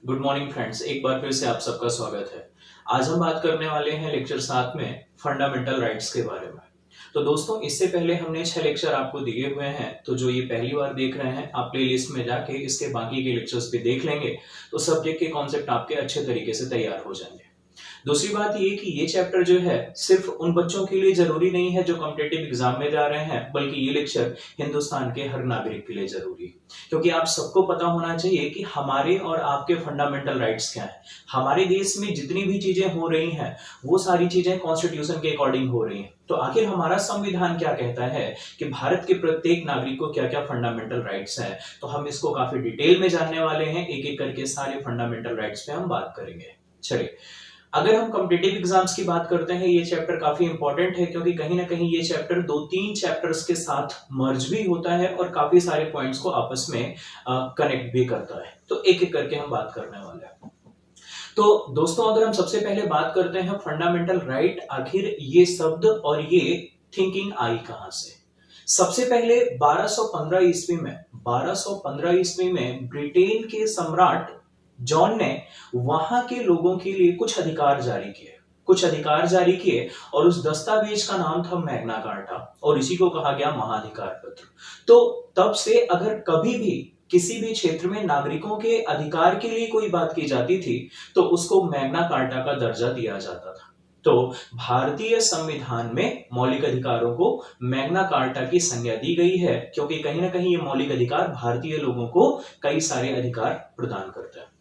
Good morning friends, एक बार फिर से आप सबका स्वागत है। आज हम बात करने वाले हैं लेक्चर 7 में फंडामेंटल राइट्स के बारे में। तो दोस्तों, इससे पहले हमने 6 लेक्चर आपको दिए हुए हैं, तो जो ये पहली बार देख रहे हैं, आप प्लेलिस्ट में जाके इसके बाकी के लेक्चर्स भी देख लेंगे, तो सब्जेक्ट के कॉन्सेप्ट आपके अच्छे तरीके से तैयार हो जाएंगे। दूसरी बात ये कि ये चैप्टर जो है सिर्फ उन बच्चों के लिए जरूरी नहीं है जो कॉम्पिटिटिव एग्जाम में जा रहे हैं, बल्कि ये लेक्चर हिंदुस्तान के हर नागरिक के लिए जरूरी है। क्योंकि आप सबको पता होना चाहिए कि हमारे और आपके फंडामेंटल राइट्स क्या हैं। हमारे देश में जितनी भी चीजें हो रही हैं, वो सारी चीजें कॉन्स्टिट्यूशन के अकॉर्डिंग हो रही हैं। तो आखिर हमारा संविधान क्या कहता है कि भारत के प्रत्येक नागरिक को क्या क्या फंडामेंटल राइट्स हैं, तो हम इसको काफी डिटेल में जानने वाले हैं। एक एक करके सारे फंडामेंटल राइट्स पे हम बात करेंगे। चलिए, अगर हम कॉम्पिटिटिव एग्जाम्स की बात करते हैं, ये चैप्टर काफी इंपॉर्टेंट है, क्योंकि कहीं ना कहीं ये चैप्टर 2-3 चैप्टर्स के साथ मर्ज भी होता है और काफी सारे पॉइंट्स को आपस में कनेक्ट भी करता है। तो एक एक करके हम बात करने वाले हैं। तो दोस्तों, अगर हम सबसे पहले बात करते हैं फंडामेंटल राइट, आखिर ये शब्द और ये थिंकिंग आई कहां से। सबसे पहले 1215 ईस्वी में ब्रिटेन के सम्राट जॉन ने वहां के लोगों के लिए कुछ अधिकार जारी किए और उस दस्तावेज का नाम था मैग्ना कार्टा, और इसी को कहा गया महाधिकार पत्र। तो तब से अगर कभी भी किसी भी क्षेत्र में नागरिकों के अधिकार के लिए कोई बात की जाती थी, तो उसको मैग्ना कार्टा का दर्जा दिया जाता था। तो भारतीय संविधान में मौलिक अधिकारों को मैग्ना कार्टा की संज्ञा दी गई है, क्योंकि कहीं ना कहीं ये मौलिक अधिकार भारतीय लोगों को कई सारे अधिकार प्रदान करता है।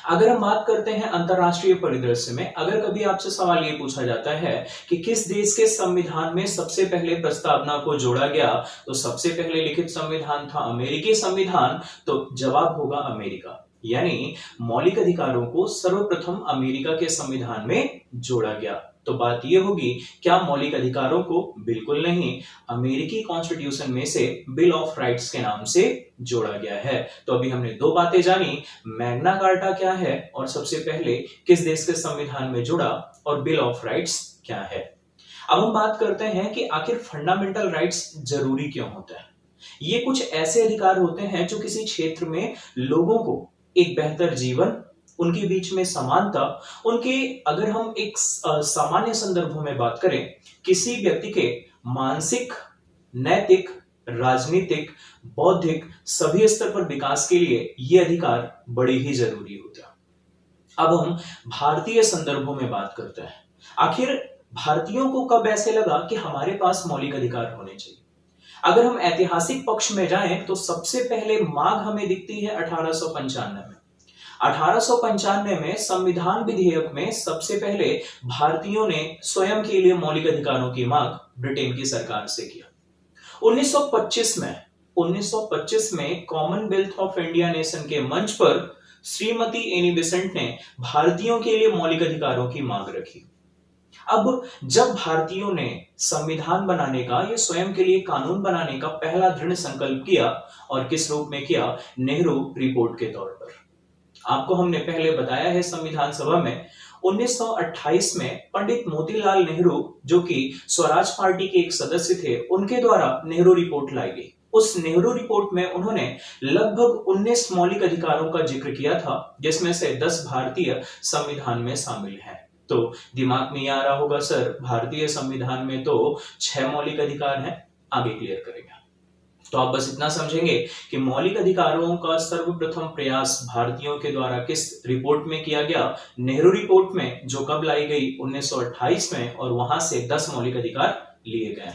अगर हम बात करते हैं अंतरराष्ट्रीय परिदृश्य में, अगर कभी आपसे सवाल ये पूछा जाता है कि किस देश के संविधान में सबसे पहले प्रस्तावना को जोड़ा गया, तो सबसे पहले लिखित संविधान था अमेरिकी संविधान। तो जवाब होगा अमेरिका, यानी मौलिक अधिकारों को सर्वप्रथम अमेरिका के संविधान में जोड़ा गया। तो बात यह होगी, क्या मौलिक अधिकारों को? बिल्कुल नहीं, अमेरिकी कॉन्स्टिट्यूशन में से बिल ऑफ राइट्स के नाम से जोड़ा गया है। तो अभी हमने दो बातें जानी, मैग्ना कार्टा क्या है और सबसे पहले किस देश के संविधान में जुड़ा, और बिल ऑफ राइट्स क्या है। अब हम बात करते हैं कि आखिर फंडामेंटल राइट्स जरूरी क्यों होते हैं। ये कुछ ऐसे अधिकार होते हैं जो किसी क्षेत्र में लोगों को एक बेहतर जीवन, उनके बीच में समानता, उनके, अगर हम एक सामान्य संदर्भों में बात करें, किसी व्यक्ति के मानसिक, नैतिक, राजनीतिक, बौद्धिक सभी स्तर पर विकास के लिए ये अधिकार बड़े ही जरूरी होते हैं। अब हम भारतीय संदर्भों में बात करते हैं। आखिर भारतीयों को कब ऐसे लगा कि हमारे पास मौलिक अधिकार होने चाहिए। अगर हम ऐतिहासिक पक्ष में जाएं, तो सबसे पहले मांग हमें दिखती है 1895 में। 1895 में संविधान विधेयक में सबसे पहले भारतीयों ने स्वयं के लिए मौलिक अधिकारों की मांग ब्रिटेन की सरकार से किया। 1925 में कॉमनवेल्थ ऑफ इंडिया नेशन के मंच पर श्रीमती एनी बेसेंट ने भारतीयों के लिए मौलिक अधिकारों की मांग रखी। अब जब भारतीयों ने संविधान बनाने का, ये स्वयं के लिए कानून बनाने का पहला दृढ़ संकल्प किया, और किस रूप में किया? नेहरू रिपोर्ट के तौर पर। आपको हमने पहले बताया है संविधान सभा में 1928 में पंडित मोतीलाल नेहरू, जो कि स्वराज पार्टी के एक सदस्य थे, उनके द्वारा नेहरू रिपोर्ट लाई गई। उस नेहरू रिपोर्ट में उन्होंने लगभग 19 मौलिक अधिकारों का जिक्र किया था, जिसमें से 10 भारतीय संविधान में शामिल हैं। तो दिमाग में आ रहा होगा, सर भारतीय संविधान में तो 6 मौलिक अधिकार हैं। आगे क्लियर करेंगे। तो आप बस इतना समझेंगे कि मौलिक अधिकारों का सर्वप्रथम प्रयास भारतीयों के द्वारा किस रिपोर्ट में किया गया? नेहरू रिपोर्ट में, जो कब लाई गई? 1928 में, और वहां से 10 मौलिक अधिकार लिए गए।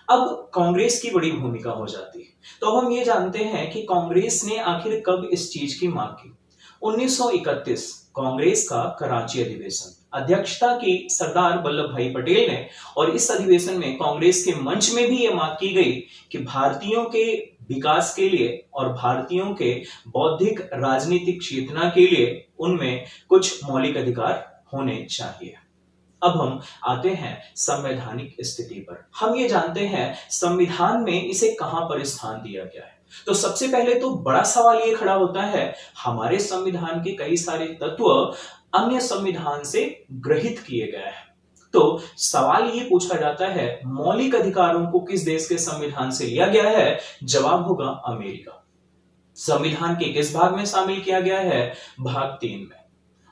अब कांग्रेस की बड़ी भूमिका हो जाती है। तो अब हम ये जानते हैं कि कांग्रेस ने आखिर कब इस चीज की मांग की। 1931 कांग्रेस का कराची अधिवेशन, अध्यक्षता की सरदार वल्लभ भाई पटेल ने, और इस अधिवेशन में कांग्रेस के मंच में भी यह मांग की गई कि भारतीयों के विकास के लिए और भारतीयों के बौद्धिक राजनीतिक चेतना के लिए उनमें कुछ मौलिक अधिकार होने चाहिए। अब हम आते हैं संवैधानिक स्थिति पर। हम ये जानते हैं संविधान में इसे कहां पर स्थान दिया गया है। तो सबसे पहले तो बड़ा सवाल ये खड़ा होता है, हमारे संविधान के कई सारे तत्व अन्य संविधान से ग्रहित किए गए हैं। तो सवाल ये पूछा जाता है, मौलिक अधिकारों को किस देश के संविधान से लिया गया है? जवाब होगा अमेरिका। संविधान के किस भाग में शामिल किया गया है? भाग 3 में।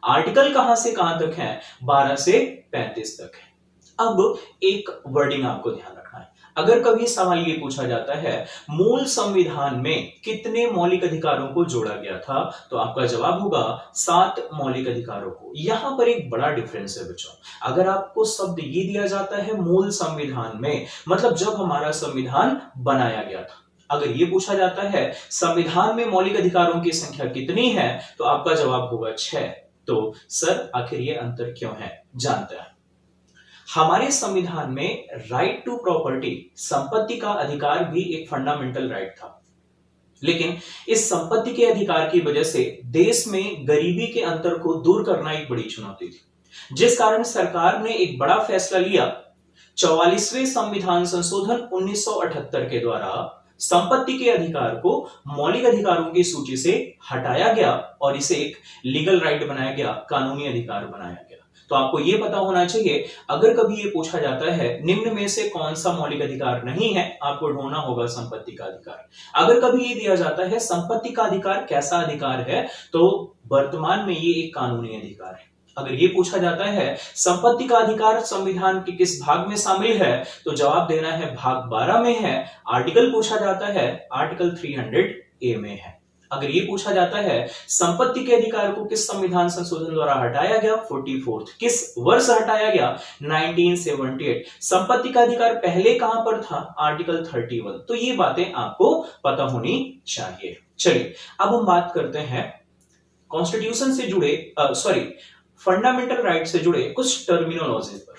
आर्टिकल कहां से कहां तक है? 12 से 35 तक है। अब एक वर्डिंग आपको ध्यान रखना है। अगर कभी सवाल ये पूछा जाता है मूल संविधान में कितने मौलिक अधिकारों को जोड़ा गया था, तो आपका जवाब होगा 7 मौलिक अधिकारों को। यहां पर एक बड़ा डिफरेंस है बच्चों। अगर आपको शब्द ये दिया जाता है मूल संविधान में, मतलब जब हमारा संविधान बनाया गया था। अगर ये पूछा जाता है संविधान में मौलिक अधिकारों की संख्या कितनी है, तो आपका जवाब होगा 6। तो सर आखिर ये अंतर क्यों है, जानते हैं। हमारे संविधान में राइट टू प्रॉपर्टी, संपत्ति का अधिकार भी एक फंडामेंटल राइट था, लेकिन इस संपत्ति के अधिकार की वजह से देश में गरीबी के अंतर को दूर करना एक बड़ी चुनौती थी, जिस कारण सरकार ने एक बड़ा फैसला लिया। 44वें संविधान संशोधन 1978 के द्वारा संपत्ति के अधिकार को मौलिक अधिकारों की सूची से हटाया गया और इसे एक लीगल राइट बनाया गया, कानूनी अधिकार बनाया गया। तो आपको यह पता होना चाहिए, अगर कभी ये पूछा जाता है निम्न में से कौन सा मौलिक अधिकार नहीं है, आपको ढूंढना होगा संपत्ति का अधिकार। अगर कभी ये दिया जाता है संपत्ति का अधिकार कैसा अधिकार है, तो वर्तमान में ये एक कानूनी अधिकार है। अगर ये पूछा जाता है संपत्ति का अधिकार संविधान के किस भाग में शामिल है, तो जवाब देना है भाग 12 में है। आर्टिकल पूछा जाता है आर्टिकल 300A में है। अगर ये पूछा जाता है संपत्ति के अधिकार को किस संविधान संशोधन द्वारा हटाया गया, 44th, किस वर्ष हटाया गया, 1978। संपत्ति का अधिकार पहले कहां पर था, आर्टिकल 31। तो ये बातें आपको पता होनी चाहिए। चलिए अब हम बात करते हैं कॉन्स्टिट्यूशन से जुड़े फंडामेंटल राइट से जुड़े कुछ टर्मिनोलॉजी पर।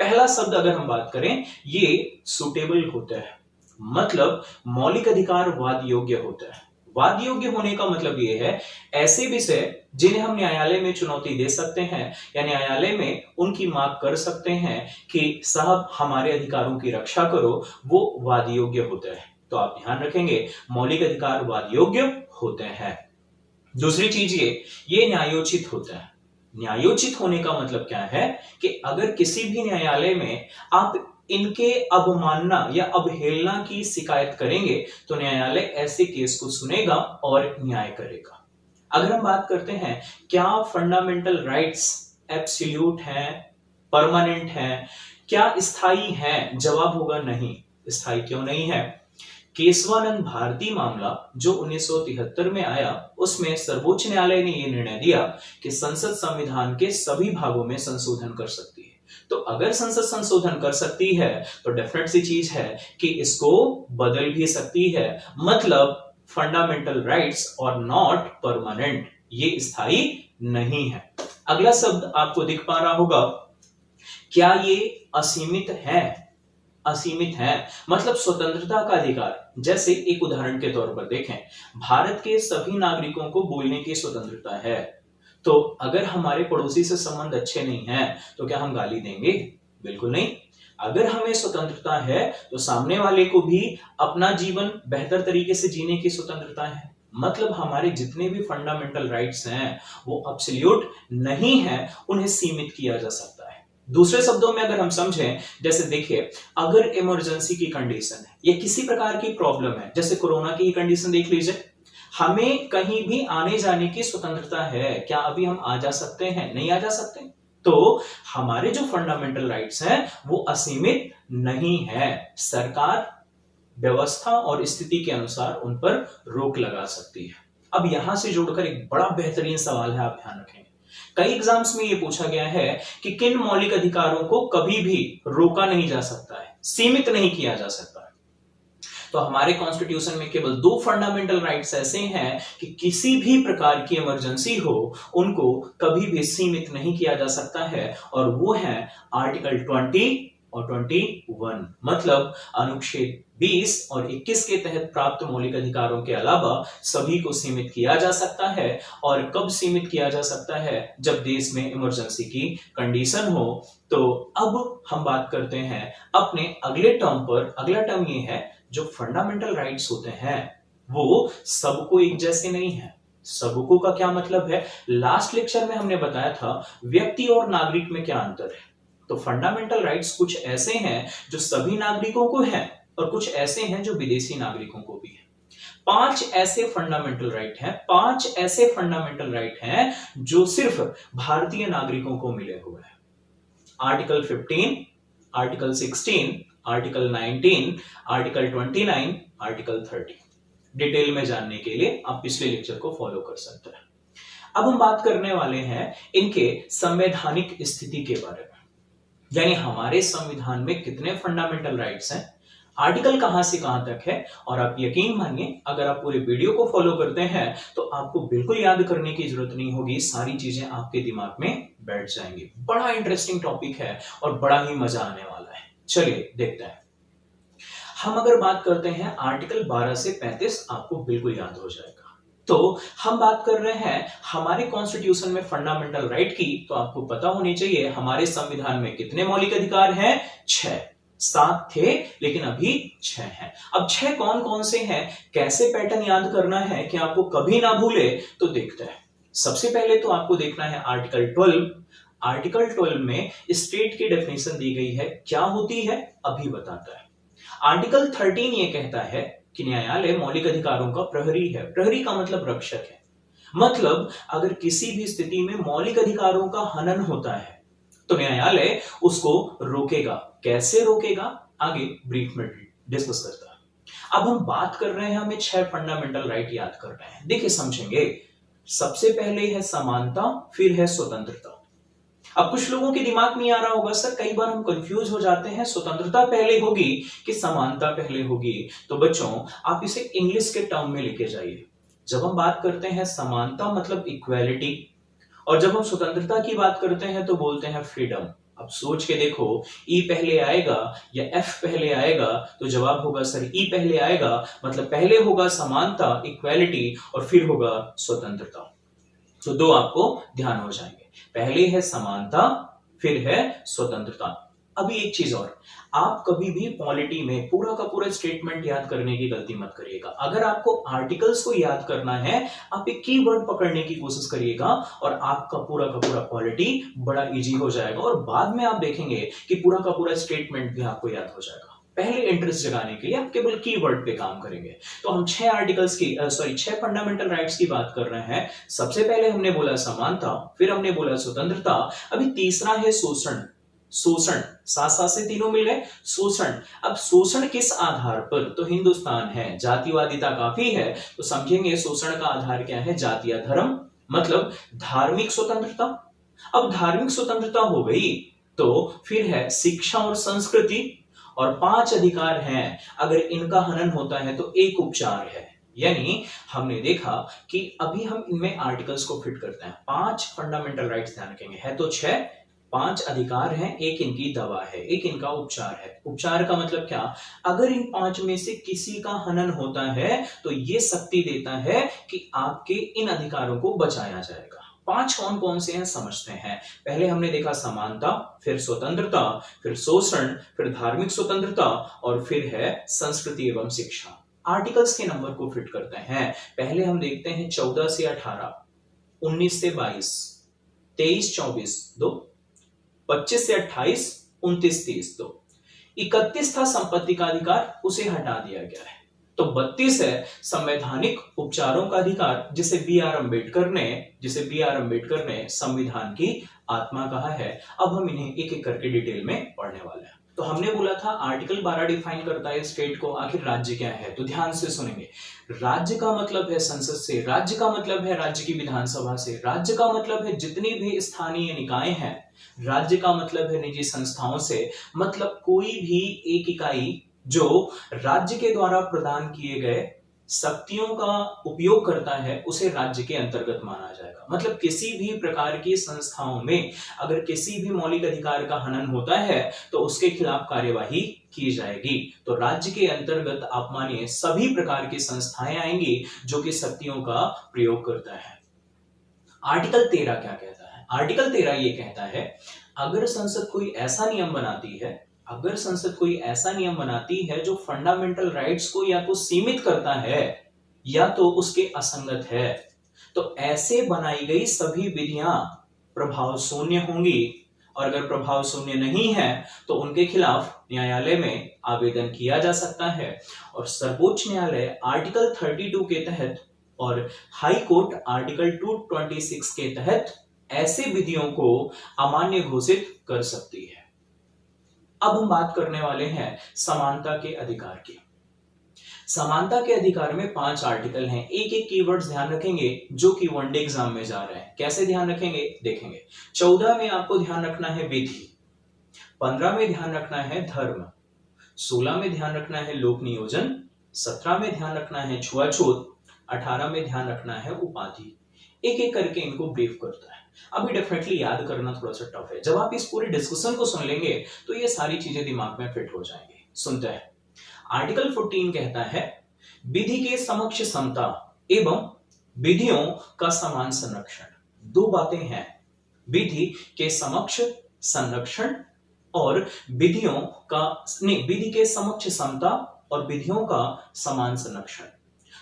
पहला शब्द अगर हम बात करें, ये सुटेबल होता है, मतलब मौलिक अधिकार वाद योग्य होता है। वाद योग्य होने का मतलब ये है ऐसे विषय जिन्हें हम न्यायालय में चुनौती दे सकते हैं या न्यायालय में उनकी मांग कर सकते हैं कि साहब हमारे अधिकारों की रक्षा करो, वो वाद योग्य होता है। तो आप ध्यान रखेंगे मौलिक अधिकार वाद योग्य होते हैं। दूसरी चीज ये न्यायोचित होता है। न्यायोचित होने का मतलब क्या है कि अगर किसी भी न्यायालय में आप इनके अवमानना या अवहेलना की शिकायत करेंगे, तो न्यायालय ऐसे केस को सुनेगा और न्याय करेगा। अगर हम बात करते हैं क्या फंडामेंटल राइट्स एब्सोल्यूट हैं, परमानेंट हैं, क्या स्थायी हैं, जवाब होगा नहीं। स्थायी क्यों नहीं है? केशवानंद भारती मामला जो 1973 में आया, उसमें सर्वोच्च न्यायालय ने यह निर्णय दिया कि संसद संविधान के सभी भागों में संशोधन कर सकती है। तो अगर संसद संशोधन कर सकती है तो डेफिनेट सी चीज है कि इसको बदल भी सकती है, मतलब फंडामेंटल राइट्स और नॉट परमानेंट, ये स्थायी नहीं है। अगला शब्द आपको दिख पा रहा होगा, क्या ये असीमित है? असीमित है मतलब स्वतंत्रता का अधिकार। जैसे एक उदाहरण के तौर पर देखें, भारत के सभी नागरिकों को बोलने की स्वतंत्रता है, तो अगर हमारे पड़ोसी से संबंध अच्छे नहीं हैं तो क्या हम गाली देंगे? बिल्कुल नहीं। अगर हमें स्वतंत्रता है तो सामने वाले को भी अपना जीवन बेहतर तरीके से जीने की स्वतंत्रता है। मतलब हमारे जितने भी फंडामेंटल राइट्स हैं वो एब्सोल्यूट नहीं है, उन्हें सीमित किया जा सकता है। दूसरे शब्दों में अगर हम समझें, जैसे देखिए अगर इमरजेंसी की कंडीशन है या किसी प्रकार की प्रॉब्लम है, जैसे कोरोना की ही कंडीशन देख लीजिए, हमें कहीं भी आने जाने की स्वतंत्रता है। क्या अभी हम आ जा सकते हैं? नहीं आ जा सकते। तो हमारे जो फंडामेंटल राइट्स हैं वो असीमित नहीं है। सरकार व्यवस्था और स्थिति के अनुसार उन पर रोक लगा सकती है। अब यहां से जोड़कर एक बड़ा बेहतरीन सवाल है, आप ध्यान रखेंगे। कई एग्जाम्स में यह पूछा गया है कि किन मौलिक अधिकारों को कभी भी रोका नहीं जा सकता है, सीमित नहीं किया जा सकता है। तो हमारे कॉन्स्टिट्यूशन में केवल 2 फंडामेंटल राइट्स ऐसे हैं कि किसी भी प्रकार की इमरजेंसी हो उनको कभी भी सीमित नहीं किया जा सकता है, और वो है आर्टिकल 20 और 21, मतलब अनुच्छेद 20 और 21 के तहत प्राप्त मौलिक अधिकारों के अलावा सभी को सीमित किया जा सकता है। और कब सीमित किया जा सकता है? जब देश में इमरजेंसी की कंडीशन हो। तो अब हम बात करते हैं अपने अगले टर्म पर। अगला टर्म ये है, जो फंडामेंटल राइट्स होते हैं वो सबको एक जैसे नहीं है। सबको का क्या मतलब है? लास्ट लेक्चर में हमने बताया था व्यक्ति और नागरिक में क्या अंतर है। तो फंडामेंटल राइट्स कुछ ऐसे हैं जो सभी नागरिकों को हैं और कुछ ऐसे हैं जो विदेशी नागरिकों को भी है। पांच ऐसे फंडामेंटल राइट हैं, पांच ऐसे फंडामेंटल राइट हैं जो सिर्फ भारतीय नागरिकों को मिले हुए हैं। Article 15, article 16, article 19, article 29, article 30। Detail में जानने के लिए आप पिछले लेक्चर को फॉलो कर सकते हैं। अब हम बात करने वाले हैं इनके संवैधानिक स्थिति के बारे में, यानी हमारे संविधान में कितने फंडामेंटल राइट्स हैं, आर्टिकल कहां से कहां तक है। और आप यकीन मानिए, अगर आप पूरे वीडियो को फॉलो करते हैं तो आपको बिल्कुल याद करने की जरूरत नहीं होगी, सारी चीजें आपके दिमाग में बैठ जाएंगी। बड़ा इंटरेस्टिंग टॉपिक है और बड़ा ही मजा आने वाला है। चलिए देखते हैं। हम अगर बात करते हैं आर्टिकल 12 से 35, आपको बिल्कुल याद हो जाएगा। तो हम बात कर रहे हैं हमारे कॉन्स्टिट्यूशन में फंडामेंटल राइट की, तो आपको पता होनी चाहिए हमारे संविधान में कितने मौलिक अधिकार हैं? 6। 7 थे लेकिन अभी 6 हैं। अब 6 कौन कौन से हैं, कैसे पैटर्न याद करना है कि आपको कभी ना भूले, तो देखते हैं। सबसे पहले तो आपको देखना है आर्टिकल 12। आर्टिकल 12 में स्टेट की डेफिनेशन दी गई है, क्या होती है अभी बताता है। आर्टिकल 13 ये कहता है कि न्यायालय मौलिक अधिकारों का प्रहरी है। प्रहरी का मतलब रक्षक है। मतलब अगर किसी भी स्थिति में मौलिक अधिकारों का हनन होता है तो न्यायालय उसको रोकेगा। कैसे रोकेगा, आगे ब्रीफ में डिस्कस करता है। अब हम बात कर रहे हैं, हमें 6 फंडामेंटल राइट याद कर रहे हैं। देखिए समझेंगे, सबसे पहले है समानता, फिर है स्वतंत्रता। अब कुछ लोगों के दिमाग में आ रहा होगा, सर कई बार हम कंफ्यूज हो जाते हैं, स्वतंत्रता पहले होगी कि समानता पहले होगी। तो बच्चों आप इसे इंग्लिश के टर्म में लेके जाइए। जब हम बात करते हैं समानता मतलब इक्वालिटी, और जब हम स्वतंत्रता की बात करते हैं तो बोलते हैं फ्रीडम। अब सोच के देखो, ई पहले आएगा या एफ पहले आएगा, तो जवाब होगा सर ई पहले आएगा। मतलब पहले होगा समानता, इक्वालिटी, और फिर होगा स्वतंत्रता। तो दो आपको ध्यान हो जाएंगे, पहले है समानता, फिर है स्वतंत्रता। अभी एक चीज और, आप कभी भी पॉलिटी में पूरा का पूरा स्टेटमेंट याद करने की गलती मत करिएगा। अगर आपको आर्टिकल्स को याद करना है, आप एक कीवर्ड पकड़ने की कोशिश करिएगा और आपका पूरा का पूरा पॉलिटी बड़ा इजी हो जाएगा, और बाद में आप देखेंगे कि पूरा का पूरा स्टेटमेंट भी आपको याद हो जाएगा। पहले इंटरेस्ट जगाने के लिए आप केवल कीवर्ड पे काम करेंगे। तो हम 6 आर्टिकल्स की 6 फंडामेंटल राइट्स की बात कर रहे हैं। सबसे पहले हमने बोला समानता, फिर हमने बोला स्वतंत्रता, अभी तीसरा है शोषण। शोषण, साथ साथ से तीनों मिल गए। शोषण, अब शोषण किस आधार पर, तो हिंदुस्तान है, जातिवादिता काफी है, तो समझेंगे शोषण का आधार क्या है, जाति या धर्म, मतलब धार्मिक स्वतंत्रता। अब धार्मिक स्वतंत्रता हो गई, तो फिर है शिक्षा और संस्कृति, और 5 अधिकार हैं, अगर इनका हनन होता है तो एक उपचार है। यानी हमने देखा कि अभी हम इनमें आर्टिकल्स को फिट करते हैं। 5 फंडामेंटल राइट्स ध्यान रखेंगे, है तो 6, 5 अधिकार हैं, एक इनकी दवा है, एक इनका उपचार है। उपचार का मतलब क्या, अगर इन 5 में से किसी का हनन होता है तो ये शक्ति देता है कि आपके इन अधिकारों को बचाया जाएगा। 5 कौन कौन से हैं समझते हैं। पहले हमने देखा समानता, फिर स्वतंत्रता, फिर शोषण, फिर धार्मिक स्वतंत्रता, और फिर है संस्कृति एवं शिक्षा। आर्टिकल्स के नंबर को फिट करते हैं। पहले हम देखते हैं 14 से 18, 19 से 22, 23-24 2, 25 से 28, 29-30 2, 31 था संपत्ति का अधिकार, उसे हटा दिया गया है। तो 32 है संवैधानिक उपचारों का अधिकार, जिसे बी आर अम्बेडकर ने संविधान की आत्मा कहा है। अब हम इन्हें एक एक करके डिटेल में पढ़ने वाले हैं। तो हमने बोला था आर्टिकल 12 डिफाइन करता है स्टेट को, आखिर राज्य क्या है, तो ध्यान से सुनेंगे। राज्य का मतलब है संसद से, राज्य का मतलब है राज्य की विधानसभा से, राज्य का मतलब है जितनी भी स्थानीय निकाय हैं, राज्य का मतलब है निजी संस्थाओं से, मतलब कोई भी एक इकाई जो राज्य के द्वारा प्रदान किए गए शक्तियों का उपयोग करता है, उसे राज्य के अंतर्गत माना जाएगा। मतलब किसी भी प्रकार की संस्थाओं में अगर किसी भी मौलिक अधिकार का हनन होता है तो उसके खिलाफ कार्यवाही की जाएगी। तो राज्य के अंतर्गत आप मानिए सभी प्रकार की संस्थाएं आएंगी जो कि शक्तियों का प्रयोग करता है। आर्टिकल 13 क्या कहता है, आर्टिकल 13 ये कहता है अगर संसद कोई ऐसा नियम बनाती है जो फंडामेंटल राइट्स को या तो सीमित करता है या तो उसके असंगत है, तो ऐसे बनाई गई सभी विधियां प्रभाव शून्य होंगी, और अगर प्रभाव शून्य नहीं है तो उनके खिलाफ न्यायालय में आवेदन किया जा सकता है और सर्वोच्च न्यायालय आर्टिकल 32 के तहत और हाई कोर्ट आर्टिकल 226 के तहत ऐसे विधियों को अमान्य घोषित कर सकती है। अब हम बात करने वाले हैं समानता के अधिकार की। समानता के अधिकार में 5 आर्टिकल हैं। एक एक कीवर्ड्स ध्यान रखेंगे जो कि वनडे एग्जाम में जा रहे हैं। कैसे ध्यान रखेंगे देखेंगे। 14 में आपको ध्यान रखना है विधि, 15 में ध्यान रखना है धर्म, 16 में ध्यान रखना है लोक नियोजन, 17 में ध्यान रखना है छुआछूत, 18 में ध्यान रखना है उपाधि। एक एक करके इनको ब्रीफ करता है। अभी डेफिनेटली याद करना थोड़ा सा टफ है। जब आप इस पूरे डिस्कशन को सुन लेंगे तो ये सारी चीजें दिमाग में फिट हो जाएंगी। सुनते हैं। आर्टिकल 14 कहता है विधि के समक्ष समता एवं विधियों का समान संरक्षण। दो बातें हैं, विधि के समक्ष संरक्षण और विधियों का नहीं, विधि के समक्ष समता और विधियों का समान संरक्षण।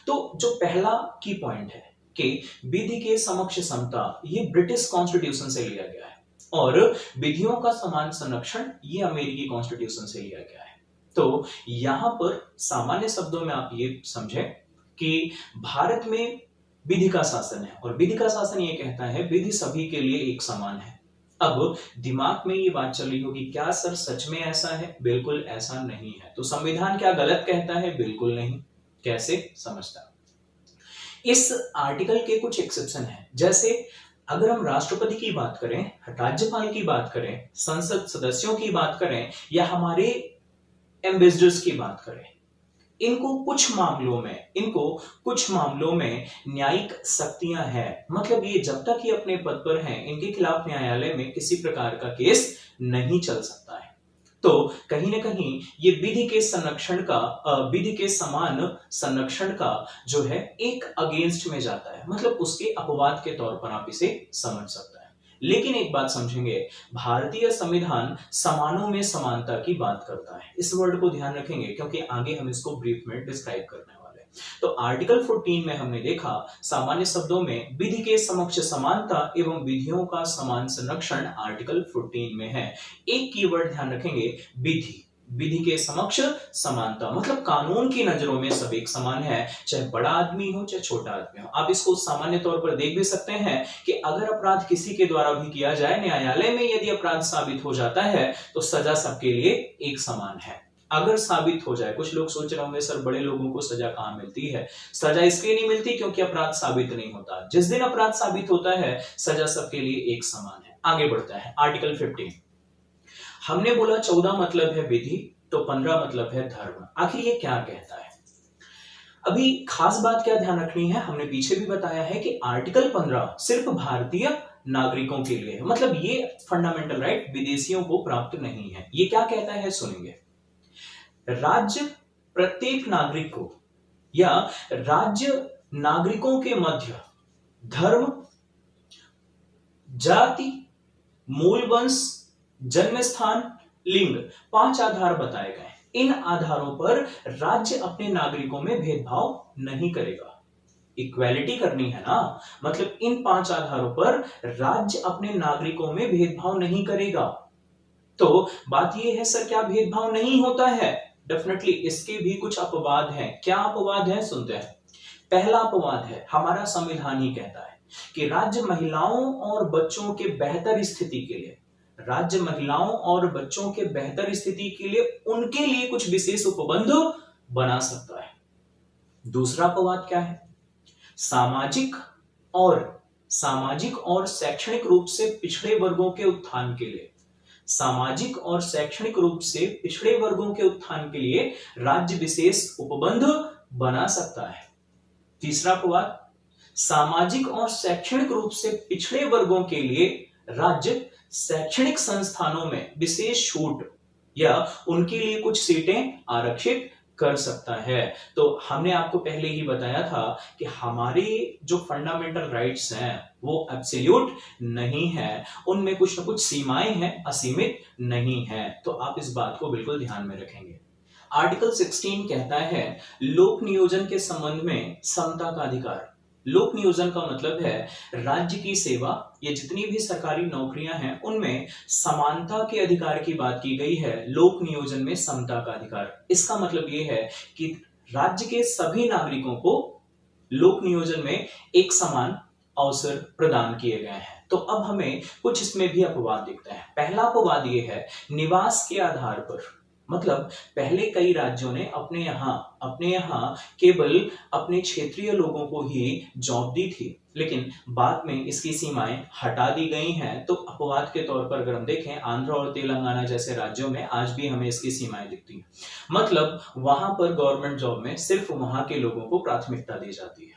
तो जो पहला की पॉइंट है कि विधि के समक्ष समता, ये ब्रिटिश कॉन्स्टिट्यूशन से लिया गया है और विधियों का समान संरक्षण ये अमेरिकी कॉन्स्टिट्यूशन से लिया गया है। तो यहां पर सामान्य शब्दों में आप ये समझें कि भारत में विधि का शासन है और विधि का शासन ये कहता है विधि सभी के लिए एक समान है। अब दिमाग में ये बात चल रही होगी, क्या सर सच में ऐसा है? बिल्कुल ऐसा नहीं है। तो संविधान क्या गलत कहता है? बिल्कुल नहीं। कैसे समझता? इस आर्टिकल के कुछ एक्सेप्शन हैं, जैसे अगर हम राष्ट्रपति की बात करें, राज्यपाल की बात करें, संसद सदस्यों की बात करें या हमारे एम्बेसडर्स की बात करें, इनको कुछ मामलों में न्यायिक शक्तियां हैं। मतलब ये जब तक ये अपने पद पर हैं, इनके खिलाफ न्यायालय में किसी प्रकार का केस नहीं चल सकता है। तो कहीं ना कहीं ये विधि के संरक्षण का, विधि के समान संरक्षण का जो है एक अगेंस्ट में जाता है, मतलब उसके अपवाद के तौर पर आप इसे समझ सकते हैं। लेकिन एक बात समझेंगे, भारतीय संविधान समानों में समानता की बात करता है। इस वर्ड को ध्यान रखेंगे क्योंकि आगे हम इसको ब्रीफ में डिस्क्राइब करने वाले हैं। तो आर्टिकल 14 में हमने देखा सामान्य शब्दों में विधि के समक्ष समानता एवं विधियों का समान संरक्षण आर्टिकल 14 में है। एक कीवर्ड ध्यान रखेंगे, विधि। विधि के समक्ष समानता मतलब कानून की नजरों में सब एक समान है, चाहे बड़ा आदमी हो चाहे छोटा आदमी हो। आप इसको सामान्य तौर पर देख भी सकते हैं कि अगर अपराध किसी के द्वारा भी किया जाए, न्यायालय में यदि अपराध साबित हो जाता है तो सजा सबके लिए एक समान है। अगर साबित हो जाए, कुछ लोग सोच रहे होंगे सर बड़े लोगों को सजा कहां मिलती है? सजा इसलिए नहीं मिलती क्योंकि अपराध साबित नहीं होता। जिस दिन अपराध साबित होता है सजा सबके लिए एक समान है। आगे बढ़ता है आर्टिकल 15। हमने बोला 14 मतलब है विधि, तो 15 मतलब है धर्म। आखिर ये क्या कहता है? अभी खास बात क्या ध्यान रखनी है, हमने पीछे भी बताया है कि आर्टिकल 15 सिर्फ भारतीय नागरिकों के लिए है, मतलब ये फंडामेंटल राइट विदेशियों को प्राप्त नहीं है। ये क्या कहता है सुनेंगे। राज्य प्रत्येक नागरिक को या राज्य नागरिकों के मध्य धर्म, जाति, मूल वंश, जन्म स्थान, लिंग 5 आधार बताए गए। इन आधारों पर राज्य अपने नागरिकों में भेदभाव नहीं करेगा। इक्वालिटी करनी है ना, मतलब इन 5 आधारों पर राज्य अपने नागरिकों में भेदभाव नहीं करेगा। तो बात यह है सर क्या भेदभाव नहीं होता है? डेफिनेटली इसके भी कुछ अपवाद हैं। क्या अपवाद है सुनते हैं। पहला अपवाद है, हमारा संविधान ही कहता है कि राज्य महिलाओं और बच्चों के बेहतर स्थिति के लिए, राज्य महिलाओं और बच्चों के बेहतर स्थिति के लिए उनके लिए कुछ विशेष उपबंध बना सकता है। दूसरा अपवाद क्या है? सामाजिक और शैक्षणिक रूप से पिछड़े वर्गों के उत्थान के लिए, सामाजिक और शैक्षणिक रूप से पिछड़े वर्गों के उत्थान के लिए राज्य विशेष उपबंध बना सकता है। तीसरा अपवाद, सामाजिक और शैक्षणिक रूप से पिछड़े वर्गों के लिए राज्य शैक्षणिक संस्थानों में विशेष छूट या उनके लिए कुछ सीटें आरक्षित कर सकता है। तो हमने आपको पहले ही बताया था कि हमारे जो फंडामेंटल राइट्स हैं वो एब्सोल्यूट नहीं है, उनमें कुछ न कुछ सीमाएं हैं, असीमित नहीं है। तो आप इस बात को बिल्कुल ध्यान में रखेंगे। आर्टिकल 16 कहता है लोक नियोजन के संबंध में समता का अधिकार। लोक नियोजन का मतलब है राज्य की सेवा, ये जितनी भी सरकारी नौकरियां हैं उनमें समानता के अधिकार की बात की गई है। लोक नियोजन में समता का अधिकार। इसका मतलब ये है कि राज्य के सभी नागरिकों को लोक नियोजन में एक समान अवसर प्रदान किए गए हैं। तो अब हमें कुछ इसमें भी अपवाद दिखते हैं। पहला अपवाद ये है निवास के आधार पर, मतलब पहले कई राज्यों ने अपने यहाँ केवल अपने क्षेत्रीय लोगों को ही जॉब दी थी, लेकिन बाद में इसकी सीमाएं हटा दी गई हैं। तो अपवाद के तौर पर अगर हम देखें, आंध्र और तेलंगाना जैसे राज्यों में आज भी हमें इसकी सीमाएं दिखती हैं। मतलब वहां पर गवर्नमेंट जॉब में सिर्फ वहां के लोगों को प्राथमिकता दी जाती है।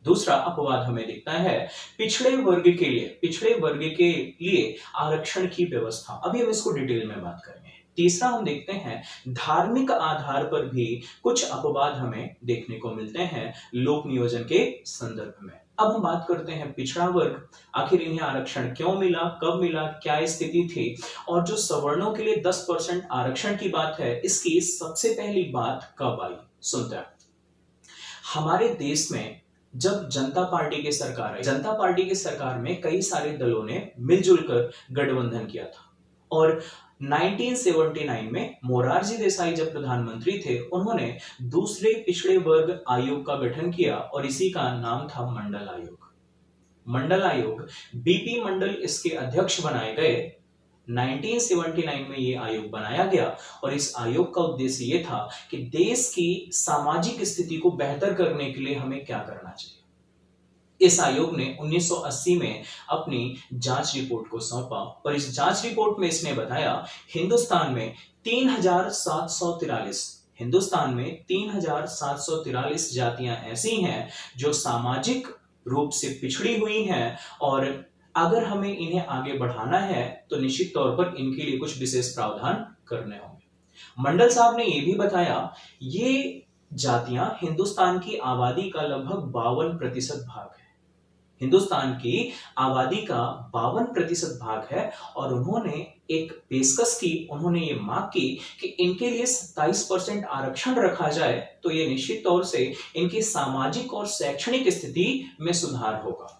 दूसरा अपवाद हमें दिखता है पिछड़े वर्ग के लिए आरक्षण की व्यवस्था। अभी हम इसको डिटेल में बात करेंगे। तीसरा हम देखते हैं धार्मिक आधार पर भी कुछ अपवाद हमें देखने को मिलते हैं लोक नियोजन के संदर्भ में। अब हम बात करते हैं पिछड़ा वर्ग, आखिर इन्हें आरक्षण क्यों मिला, कब मिला, क्या स्थिति थी, और जो सवर्णों के लिए 10% आरक्षण की बात है, इसकी सबसे पहली बात कब आई। सुनते हैं। हमारे देश में जब जनता पार्टी की सरकार आई, जनता पार्टी की सरकार में कई सारे दलों ने मिलजुल कर गठबंधन किया था और 1979 में मोरारजी देसाई जब प्रधानमंत्री थे, उन्होंने दूसरे पिछड़े वर्ग आयोग का गठन किया और इसी का नाम था मंडल आयोग। मंडल आयोग, बीपी मंडल इसके अध्यक्ष बनाए गए। 1979 में ये आयोग बनाया गया और इस आयोग का उद्देश्य ये था कि देश की सामाजिक स्थिति को बेहतर करने के लिए हमें क्या करना चाहिए। इस आयोग ने 1980 में अपनी जांच रिपोर्ट को सौंपा और इस जांच रिपोर्ट में इसने बताया हिंदुस्तान में 3743 जातियां ऐसी हैं जो सामाजिक रूप से पिछड़ी हुई हैं और अगर हमें इन्हें आगे बढ़ाना है तो निश्चित तौर पर इनके लिए कुछ विशेष प्रावधान करने होंगे। मंडल साहब ने यह भी बताया ये जातियां हिंदुस्तान की आबादी का लगभग 52% भाग है। हिंदुस्तान की आबादी का 52% भाग है और उन्होंने एक पेशकश की, उन्होंने ये मांग की कि इनके लिए 27% आरक्षण रखा जाए तो ये निश्चित तौर से इनकी सामाजिक और शैक्षणिक स्थिति में सुधार होगा।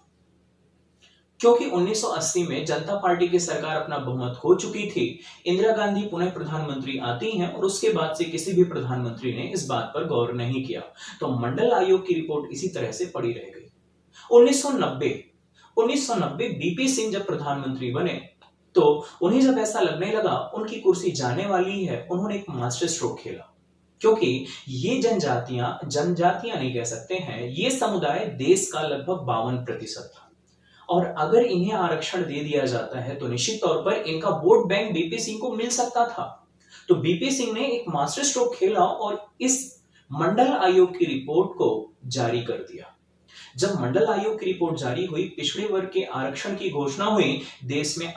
क्योंकि 1980 में जनता पार्टी की सरकार अपना बहुमत खो चुकी थी, इंदिरा गांधी पुनः प्रधानमंत्री आती हैं और उसके बाद से किसी भी प्रधानमंत्री ने इस बात पर गौर नहीं किया, तो मंडल आयोग की रिपोर्ट इसी तरह से पड़ी रह गई। 1990 बीपी सिंह जब प्रधानमंत्री बने तो उन्हें जब ऐसा लगने लगा उनकी कुर्सी जाने वाली है, उन्होंने एक मास्टर स्ट्रोक खेला। क्योंकि ये जनजातियां नहीं कह सकते हैं, ये समुदाय देश का लगभग 52% था और अगर इन्हें आरक्षण दे दिया जाता है तो निश्चित तौर पर इनका वोट बैंक बीपी सिंह को मिल सकता था। तो बीपी सिंह ने एक मास्टर स्ट्रोक खेला और इस मंडल आयोग की रिपोर्ट को जारी कर दिया। जब मंडल आयोग की रिपोर्ट जारी हुई, पिछड़े वर्ग के आरक्षण की घोषणा हुई, देश में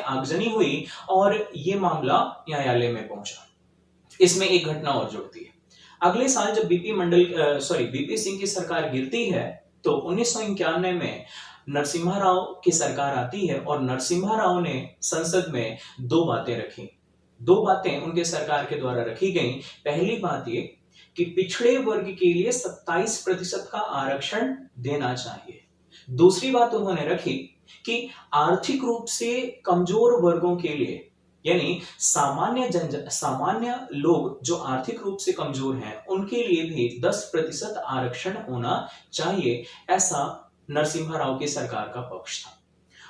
आगजनी हुई और यह मामला न्यायालय में पहुंचा। इसमें एक घटना और जुड़ती है। अगले साल जब बीपी सिंह की सरकार गिरती है तो 1991 में नरसिम्हा राव की सरकार आती है और नरसिम्हा राव ने संसद में दो बातें उनके सरकार के द्वारा रखी गई। पहली बात ये कि पिछड़े वर्ग के लिए 27% का आरक्षण देना चाहिए। दूसरी बात उन्होंने रखी कि आर्थिक रूप से कमजोर वर्गों के लिए, यानी सामान्य लोग जो आर्थिक रूप से कमजोर हैं उनके लिए भी 10% आरक्षण होना चाहिए, ऐसा नरसिम्हा राव की सरकार का पक्ष था।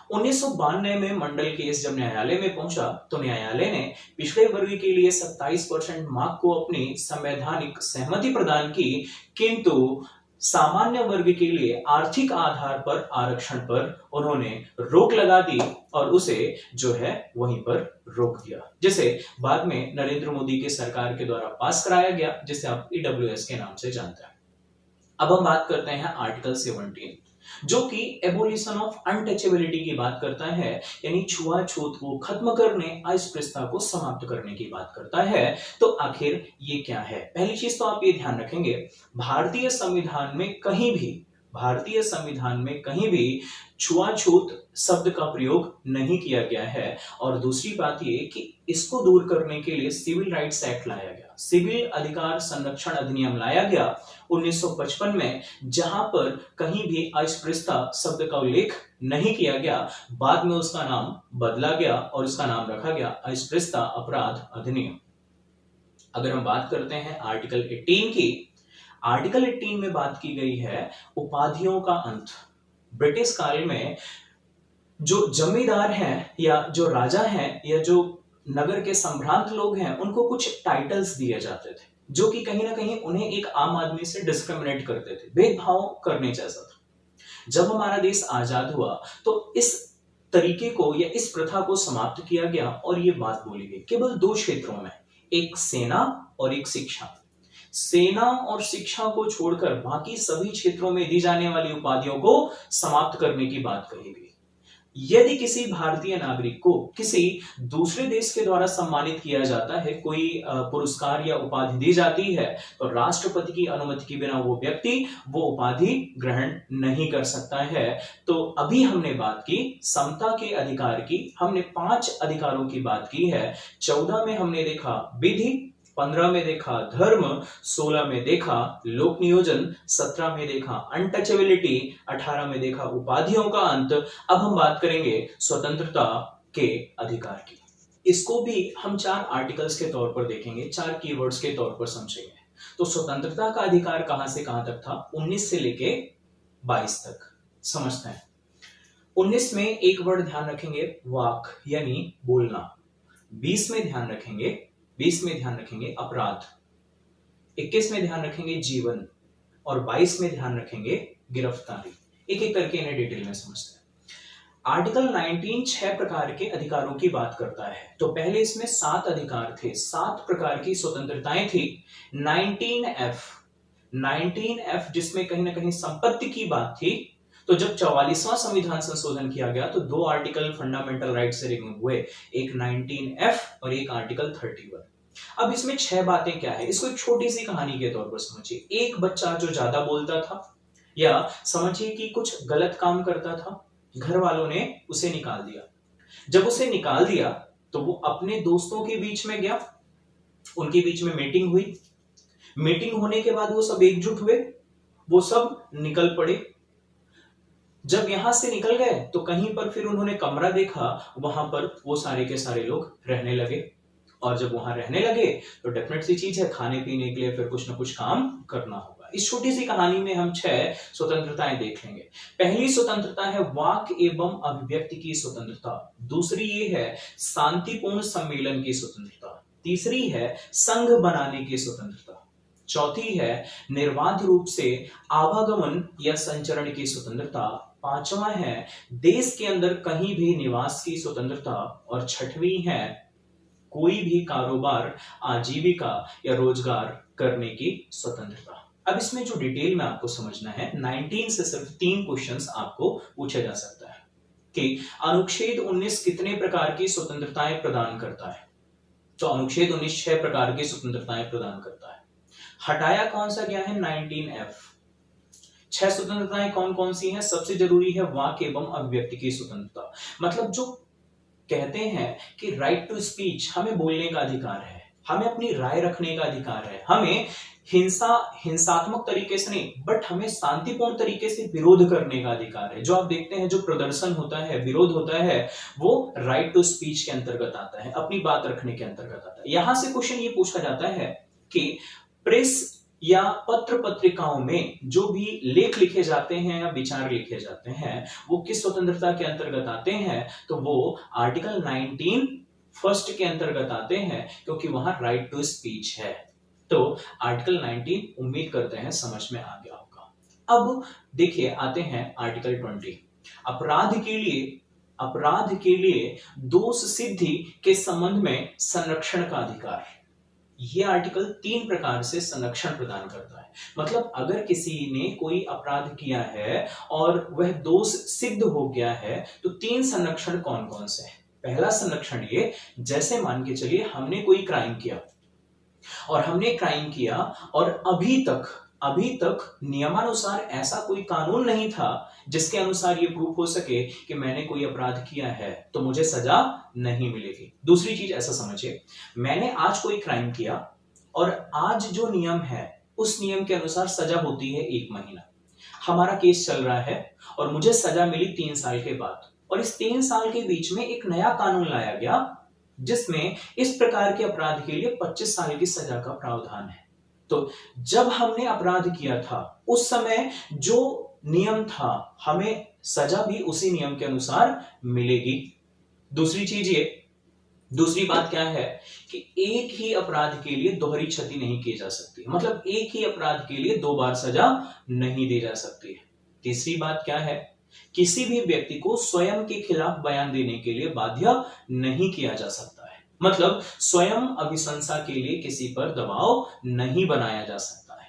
1992 में मंडल केस जब न्यायालय में पहुंचा तो न्यायालय ने पिछड़े वर्ग के लिए 27% मांग को अपनी संवैधानिक सहमति प्रदान की, किंतु सामान्य वर्ग के लिए आर्थिक आधार पर आरक्षण पर उन्होंने रोक लगा दी और उसे जो है वहीं पर रोक दिया, जिसे बाद में नरेंद्र मोदी की सरकार के द्वारा पास कराया गया, जिसे आप ईडब्ल्यूएस के नाम से जानते हैं। अब हम बात करते हैं आर्टिकल 17 जो कि एबोलिशन ऑफ अनटचेबिलिटी की बात करता है, यानी छुआछूत को खत्म करने, अस्पृश्यता को समाप्त करने की बात करता है। तो आखिर ये क्या है? पहली चीज तो आप ये ध्यान रखेंगे, भारतीय संविधान में कहीं भी छुआछूत शब्द का प्रयोग नहीं किया गया है। और दूसरी बात ये कि इसको दूर करने के लिए सिविल राइट्स एक्ट लाया गया। सिविल अधिकार संरक्षण अधिनियम लाया गया 1955 में, जहां पर कहीं भी अस्पृश्यता शब्द का उल्लेख नहीं किया गया। बाद में उसका नाम बदला गया और उसका नाम रखा गया अस्पृश्यता अपराध अधिनियम। अगर हम बात करते हैं आर्टिकल 18 की, आर्टिकल 18 में बात की गई है उपाधियों का अंत। ब्रिटिश काल में जो जमींदार हैं या जो राजा हैं या जो नगर के संभ्रांत लोग हैं, उनको कुछ टाइटल्स दिए जाते थे जो कि कहीं ना कहीं उन्हें एक आम आदमी से डिस्क्रिमिनेट करते थे, भेदभाव करने जैसा था। जब हमारा देश आजाद हुआ तो इस तरीके को या इस प्रथा को समाप्त किया गया और ये बात बोली गई केवल दो क्षेत्रों में, एक सेना और एक शिक्षा। सेना और शिक्षा को छोड़कर बाकी सभी क्षेत्रों में दी जाने वाली उपाधियों को समाप्त करने की बात कही गई। यदि किसी भारतीय नागरिक को किसी दूसरे देश के द्वारा सम्मानित किया जाता है, कोई पुरस्कार या उपाधि दी जाती है, तो राष्ट्रपति की अनुमति के बिना वो व्यक्ति वो उपाधि ग्रहण नहीं कर सकता है। तो अभी हमने बात की समता के अधिकार की, हमने 5 अधिकारों की बात की है। 14 में हमने देखा विधि, 15 में देखा धर्म, 16 में देखा लोक नियोजन, 17 में देखा अनटचेबिलिटी, 18 में देखा उपाधियों का अंत। अब हम बात करेंगे स्वतंत्रता के अधिकार की। इसको भी हम 4 आर्टिकल्स के तौर पर देखेंगे, 4 कीवर्ड्स के तौर पर समझेंगे। तो स्वतंत्रता का अधिकार कहां से कहां तक था? 19 से लेके 22 तक समझते हैं। 19 में एक वर्ड ध्यान रखेंगे, वाक यानी बोलना। 20 में ध्यान रखेंगे अपराध, 21 में ध्यान रखेंगे जीवन और 22 में ध्यान रखेंगे गिरफ्तारी। एक एक करके इन्हें डिटेल में समझते हैं। आर्टिकल 19 6 प्रकार के अधिकारों की बात करता है। तो पहले इसमें 7 अधिकार थे, 7 प्रकार की स्वतंत्रताएं थी। 19F जिसमें कहीं ना कहीं संपत्ति की बात थी। तो जब 44वां संविधान संशोधन किया गया तो 2 आर्टिकल फंडामेंटल राइट से रिमूव हुए, एक 19F और एक आर्टिकल 31। अब इसमें 6 बातें क्या है, इसको एक छोटी सी कहानी के तौर पर समझिए। एक बच्चा जो ज्यादा बोलता था या समझिए कि कुछ गलत काम करता था, घर वालों ने उसे निकाल दिया। जब उसे निकाल दिया तो वो अपने दोस्तों के बीच में गया, उनके बीच में मीटिंग हुई। मीटिंग होने के बाद वो सब एकजुट हुए, वो सब निकल पड़े। जब यहां से निकल गए तो कहीं पर फिर उन्होंने कमरा देखा, वहां पर वो सारे के सारे लोग रहने लगे। और जब वहां रहने लगे तो डेफिनेट सी चीज है, खाने पीने के लिए फिर कुछ ना कुछ काम करना होगा। इस छोटी सी कहानी में हम 6 स्वतंत्रताएं देख लेंगे। पहली स्वतंत्रता है वाक एवं अभिव्यक्ति की स्वतंत्रता। दूसरी ये है शांतिपूर्ण सम्मेलन की स्वतंत्रता। तीसरी है संघ बनाने की स्वतंत्रता। चौथी है निर्बाध रूप से आवागमन या संचरण की स्वतंत्रता। 5वां है देश के अंदर कहीं भी निवास की स्वतंत्रता। और 6वीं है कोई भी कारोबार, आजीविका या रोजगार करने की स्वतंत्रता। अब इसमें जो डिटेल में आपको समझना है, 19 से सिर्फ 3 क्वेश्चंस आपको पूछा जा सकता है कि अनुच्छेद 19 कितने प्रकार की स्वतंत्रताएं प्रदान करता है। तो अनुच्छेद 19 6 प्रकार की स्वतंत्रताएं प्रदान करता है। हटाया कौन सा गया है? 19F। 6 स्वतंत्रताएं कौन कौन सी हैं? सबसे जरूरी है वाक एवं अभिव्यक्ति की स्वतंत्रता। मतलब जो कहते हैं कि राइट टू स्पीच, हमें बोलने का अधिकार है, हमें अपनी राय रखने का अधिकार है, हमें हिंसात्मक तरीके से नहीं बट हमें शांतिपूर्ण तरीके से विरोध करने का अधिकार है। जो आप देखते हैं जो प्रदर्शन होता है, विरोध होता है, वो राइट टू स्पीच के अंतर्गत आता है, अपनी बात रखने के अंतर्गत आता है। यहां से क्वेश्चन ये पूछा जाता है कि प्रेस या पत्र पत्रिकाओं में जो भी लेख लिखे जाते हैं या विचार लिखे जाते हैं वो किस स्वतंत्रता के अंतर्गत आते हैं? तो वो आर्टिकल 19 फर्स्ट के अंतर्गत आते हैं, क्योंकि वहां राइट टू स्पीच है। तो आर्टिकल 19 उम्मीद करते हैं समझ में आ गया होगा। अब देखिए आते हैं आर्टिकल 20, अपराध के लिए दोष सिद्धि के संबंध में संरक्षण का अधिकार। ये आर्टिकल 3 प्रकार से संरक्षण प्रदान करता है। मतलब अगर किसी ने कोई अपराध किया है और वह दोष सिद्ध हो गया है तो 3 संरक्षण कौन कौन से हैं? पहला संरक्षण ये, जैसे मान के चलिए हमने कोई क्राइम किया और अभी तक नियमानुसार ऐसा कोई कानून नहीं था जिसके अनुसार ये प्रूफ हो सके कि मैंने कोई अपराध किया है, तो मुझे सजा नहीं मिलेगी। दूसरी चीज ऐसा समझिए, मैंने आज कोई क्राइम किया और आज जो नियम है उस नियम के अनुसार सजा होती है 1 महीना। हमारा केस चल रहा है और मुझे सजा मिली 3 साल के बाद, और इस 3 साल के बीच में एक नया कानून लाया गया जिसमें इस प्रकार के अपराध के लिए 25 साल की सजा का प्रावधान है। तो जब हमने अपराध किया था उस समय जो नियम था, हमें सजा भी उसी नियम के अनुसार मिलेगी। दूसरी बात क्या है कि एक ही अपराध के लिए दोहरी क्षति नहीं की जा सकती, मतलब एक ही अपराध के लिए 2 बार सजा नहीं दी जा सकती है। तीसरी बात क्या है, किसी भी व्यक्ति को स्वयं के खिलाफ बयान देने के लिए बाध्य नहीं किया जा सकता है, मतलब स्वयं अभिशंसा के लिए किसी पर दबाव नहीं बनाया जा सकता है।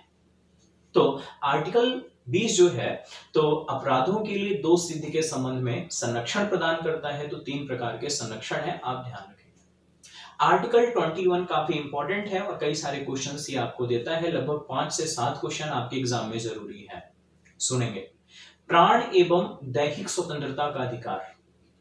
तो आर्टिकल 20 जो है तो अपराधों के लिए दोष सिद्धि के संबंध में संरक्षण प्रदान करता है। तो 3 प्रकार के संरक्षण है, आप ध्यान रखें। आर्टिकल 21 काफी इंपॉर्टेंट है और कई सारे क्वेश्चंस ये आपको देता है, लगभग 5 से 7 क्वेश्चन आपके एग्जाम में जरूरी है, सुनेंगे। प्राण एवं दैहिक स्वतंत्रता का अधिकार।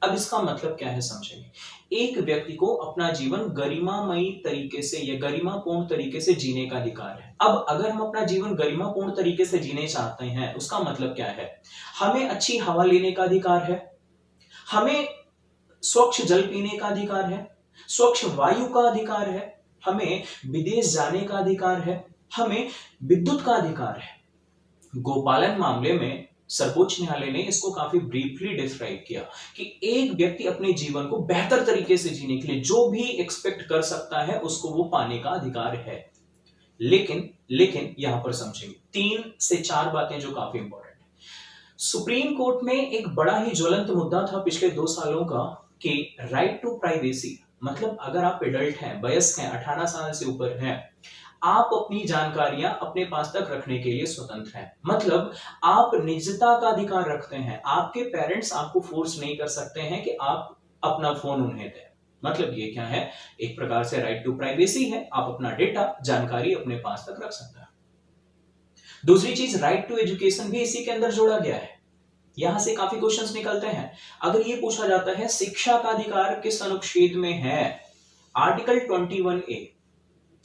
अब इसका मतलब क्या है समझेंगे। एक व्यक्ति को अपना जीवन गरिमामयी तरीके से या गरिमापूर्ण तरीके से जीने का अधिकार है। अब अगर हम अपना जीवन गरिमापूर्ण तरीके से जीने चाहते हैं उसका मतलब क्या है, हमें अच्छी हवा लेने का अधिकार है, हमें स्वच्छ जल पीने का अधिकार है, स्वच्छ वायु का अधिकार है, हमें विदेश जाने का अधिकार है, हमें विद्युत का अधिकार है। गोपालन मामले में सर्वोच्च न्यायालय ने इसको काफी ब्रीफली डिस्क्राइब किया कि एक व्यक्ति अपने जीवन को बेहतर तरीके से जीने के लिए जो भी एक्सपेक्ट कर सकता है उसको वो पाने का अधिकार है। लेकिन यहां पर समझेंगे 3 से 4 बातें जो काफी इंपॉर्टेंट है। सुप्रीम कोर्ट में एक बड़ा ही ज्वलंत मुद्दा था पिछले 2 सालों का कि राइट टू प्राइवेसी, मतलब अगर आप एडल्ट हैं, वयस्क हैं, 18 साल से ऊपर हैं, आप अपनी जानकारियां अपने पास तक रखने के लिए स्वतंत्र हैं, मतलब आप निजता का अधिकार रखते हैं। आपके पेरेंट्स आपको फोर्स नहीं कर सकते हैं कि आप अपना फोन उन्हें दें, मतलब ये क्या है, एक प्रकार से राइट टू प्राइवेसी है, आप अपना डेटा जानकारी अपने पास तक रख सकते हैं। दूसरी चीज राइट टू एजुकेशन भी इसी के अंदर जोड़ा गया है। यहां से काफी क्वेश्चंस निकलते हैं। अगर ये पूछा जाता है शिक्षा का अधिकार किस अनुच्छेद में है, आर्टिकल 21A।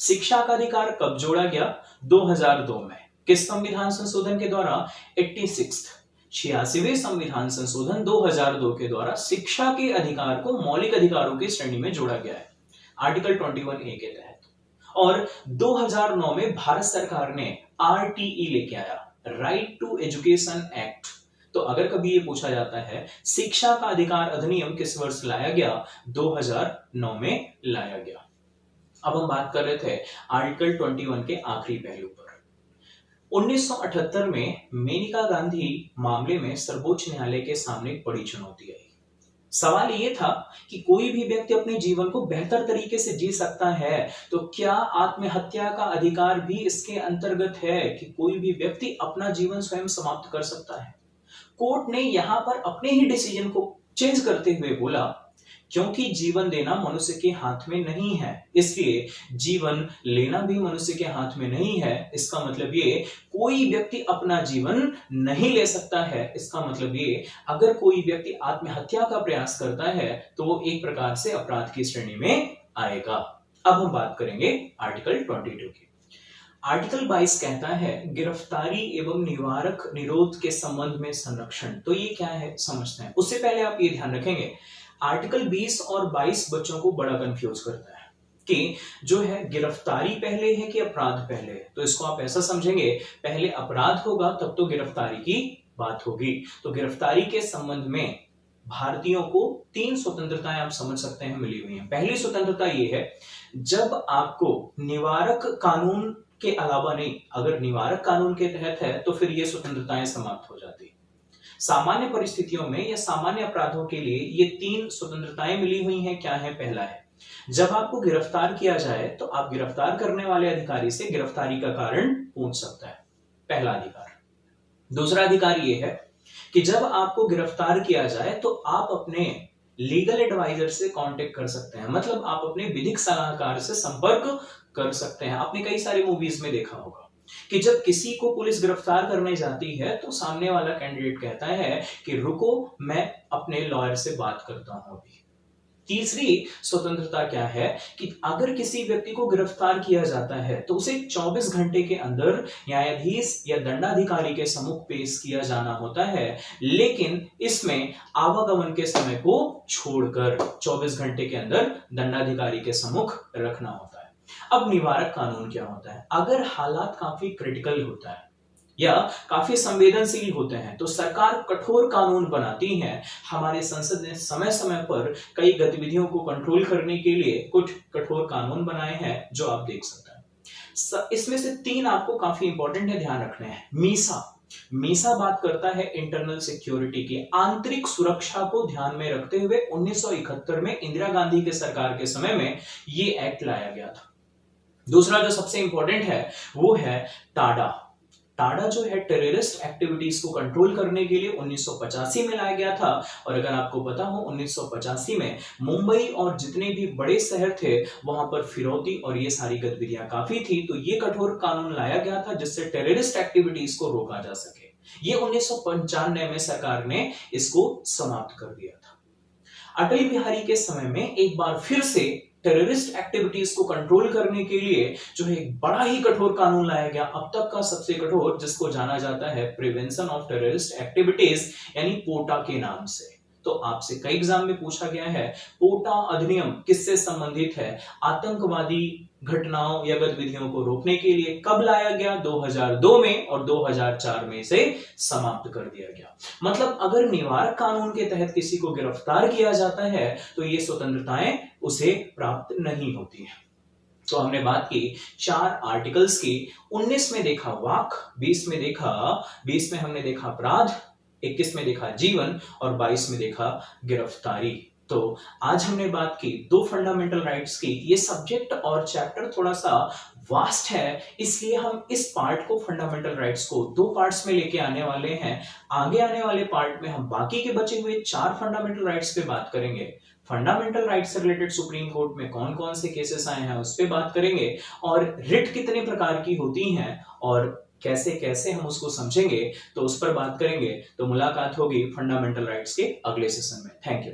शिक्षा का अधिकार कब जोड़ा गया, 2002 में, किस संविधान संशोधन के द्वारा, 86वें संविधान संशोधन 2002 के द्वारा शिक्षा के अधिकार को मौलिक अधिकारों की श्रेणी में जोड़ा गया है, आर्टिकल 21A के तहत। और 2009 में भारत सरकार ने RTE लेके आया, राइट टू एजुकेशन एक्ट। तो अगर कभी ये पूछा जाता है शिक्षा का अधिकार अधिनियम किस वर्ष लाया गया, 2009 में लाया गया। अब हम बात कर रहे थे आर्टिकल 21 के आखिरी पहलू पर। 1978 में मेनका गांधी मामले में सर्वोच्च न्यायालय के सामने एक बड़ी चुनौती आई। सवाल ये था कि कोई भी व्यक्ति अपने जीवन को बेहतर तरीके से जी सकता है, तो क्या आत्महत्या का अधिकार भी इसके अंतर्गत है कि कोई भी व्यक्ति अपना जीवन स्वयं समाप्त कर सकता है। कोर्ट ने यहां पर अपने ही डिसीजन को चेंज करते हुए बोला, क्योंकि जीवन देना मनुष्य के हाथ में नहीं है, इसलिए जीवन लेना भी मनुष्य के हाथ में नहीं है। इसका मतलब ये कोई व्यक्ति अपना जीवन नहीं ले सकता है। इसका मतलब ये अगर कोई व्यक्ति आत्महत्या का प्रयास करता है तो वो एक प्रकार से अपराध की श्रेणी में आएगा। अब हम बात करेंगे आर्टिकल 22 की। आर्टिकल 22 कहता है गिरफ्तारी एवं निवारक निरोध के संबंध में संरक्षण। तो ये क्या है समझते हैं। उससे पहले आप ये ध्यान रखेंगे आर्टिकल 20 और 22 बच्चों को बड़ा कंफ्यूज करता है कि जो है गिरफ्तारी पहले है कि अपराध पहले है। तो इसको आप ऐसा समझेंगे, पहले अपराध होगा तब तो गिरफ्तारी की बात होगी। तो गिरफ्तारी के संबंध में भारतीयों को 3 स्वतंत्रताएं आप समझ सकते हैं मिली हुई हैं। पहली स्वतंत्रता ये है जब आपको निवारक कानून के अलावा नहीं, अगर निवारक कानून के तहत है तो फिर ये स्वतंत्रताएं समाप्त हो जाती। सामान्य परिस्थितियों में या सामान्य अपराधों के लिए ये 3 स्वतंत्रताएं मिली हुई हैं। क्या है, पहला है जब आपको गिरफ्तार किया जाए तो आप गिरफ्तार करने वाले अधिकारी से गिरफ्तारी का कारण पूछ सकता है, पहला अधिकार। दूसरा अधिकार ये है कि जब आपको गिरफ्तार किया जाए तो आप अपने लीगल एडवाइजर से कांटेक्ट कर सकते हैं, मतलब आप अपने विधिक सलाहकार से संपर्क कर सकते हैं। आपने कई सारी मूवीज में देखा होगा कि जब किसी को पुलिस गिरफ्तार करने जाती है तो सामने वाला कैंडिडेट कहता है कि रुको मैं अपने लॉयर से बात करता हूं अभी। तीसरी स्वतंत्रता क्या है कि अगर किसी व्यक्ति को गिरफ्तार किया जाता है तो उसे 24 घंटे के अंदर न्यायाधीश या दंडाधिकारी के सम्मुख पेश किया जाना होता है, लेकिन इसमें आवागमन के समय को छोड़कर 24 घंटे के अंदर दंडाधिकारी के सम्मुख रखना होता है। अब निवारक कानून क्या होता है? अगर हालात काफी क्रिटिकल होता है या काफी संवेदनशील होते हैं तो सरकार कठोर कानून बनाती है। हमारे संसद ने समय समय पर कई गतिविधियों को कंट्रोल करने के लिए कुछ कठोर कानून बनाए हैं जो आप देख सकते हैं। इसमें से 3 आपको काफी इंपॉर्टेंट है, ध्यान रखने हैं। मीसा बात करता है इंटरनल सिक्योरिटी की, आंतरिक सुरक्षा को ध्यान में रखते हुए 1971 में इंदिरा गांधी के सरकार के समय में ये एक्ट लाया गया था। दूसरा जो सबसे इंपॉर्टेंट है वो है टाडा जो है टेररिस्ट एक्टिविटीज को कंट्रोल करने के लिए 1985 में लाया गया था। और अगर आपको पता हो 1985 में मुंबई और जितने भी बड़े शहर थे वहां पर फिरौती और ये सारी गतिविधियां काफी थी, तो ये कठोर कानून लाया गया था जिससे टेररिस्ट एक्टिविटीज को रोका जा सके। ये 1995 में सरकार ने इसको समाप्त कर दिया था। अटल बिहारी के समय में एक बार फिर से टेररिस्ट एक्टिविटीज को कंट्रोल करने के लिए जो है एक बड़ा ही कठोर कानून लाया गया, अब तक का सबसे कठोर, जिसको जाना जाता है प्रिवेंशन ऑफ टेररिस्ट एक्टिविटीज यानी पोटा के नाम से। तो आपसे कई एग्जाम में पूछा गया है पोटा अधिनियम किससे संबंधित है? आतंकवादी घटनाओं या गतिविधियों को रोकने के लिए कब लाया गया? 2002 में, और 2004 में इसे समाप्त कर दिया गया। मतलब अगर निवारक कानून के तहत किसी को गिरफ्तार किया जाता है तो ये स्वतंत्रताएं उसे प्राप्त नहीं होती है। तो हमने बात की 4 आर्टिकल्स की। 19 में देखा वाक, 20 में हमने देखा अपराध, 21 में देखा जीवन और 22 में देखा गिरफ्तारी। तो आज हमने बात की 2 फंडामेंटल राइट्स की। ये सब्जेक्ट और चैप्टर थोड़ा सा वास्ट है, इसलिए हम इस पार्ट को, फंडामेंटल राइट्स को 2 पार्ट्स में लेके आने वाले हैं। आगे आने वाले पार्ट में हम बाकी के बचे हुए 4 फंडामेंटल राइट्स पे बात करेंगे। फंडामेंटल राइट्स से रिलेटेड सुप्रीम कोर्ट में कौन कौन से केसेस आए हैं उस पे बात करेंगे, और रिट कितने प्रकार की होती हैं और कैसे कैसे हम उसको समझेंगे तो उस पर बात करेंगे। तो मुलाकात होगी फंडामेंटल राइट्स के अगले सेशन में। Thank you.